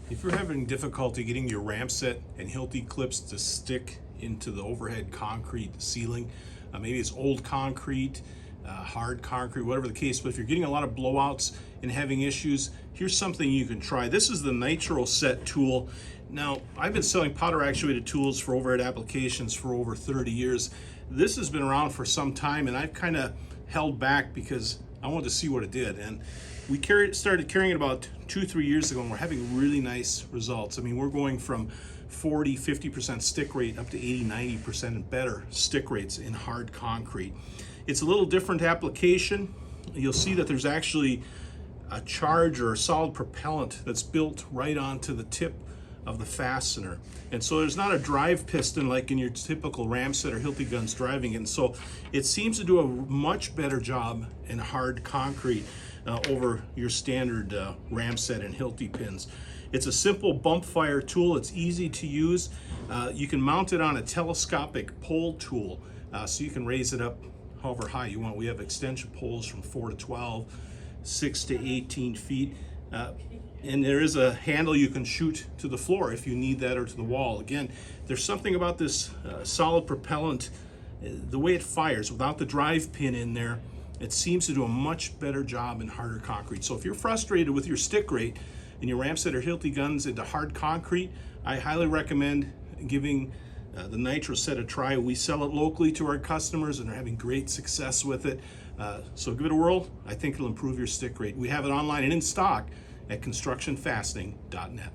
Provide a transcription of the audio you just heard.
If you're having difficulty getting your Ramset and Hilti clips to stick into the overhead concrete ceiling, maybe it's old concrete, hard concrete, whatever the case, but if you're getting a lot of blowouts and having issues, here's something you can try. This is the Nitroset tool. Now, I've been selling powder-actuated tools for overhead applications for over 30 years. This has been around for some time, and I've kind of held back because I wanted to see what it did. And we started carrying it about 2-3 years ago, and we're having really nice results. I mean, we're going from 40-50% stick rate up to 80-90% and better stick rates in hard concrete. It's a little different application. You'll see that there's actually a charge or a solid propellant that's built right onto the tip of the fastener. And so there's not a drive piston like in your typical Ramset or Hilti guns driving it. And so it seems to do a much better job in hard concrete over your standard Ramset and Hilti pins. It's a simple bump fire tool. It's easy to use. You can mount it on a telescopic pole tool, so you can raise it up however high you want. We have extension poles from 4 to 12, 6 to 18 feet. And there is a handle you can shoot to the floor if you need that, or to the wall. Again, there's something about this solid propellant, the way it fires without the drive pin in there, it seems to do a much better job in harder concrete. So if you're frustrated with your stick rate in your Ramset or Hilti guns into hard concrete, I highly recommend giving the Nitroset a try. We sell it locally to our customers and are having great success with it. So give it a whirl. I think it'll improve your stick rate. We have it online and in stock at constructionfastening.net.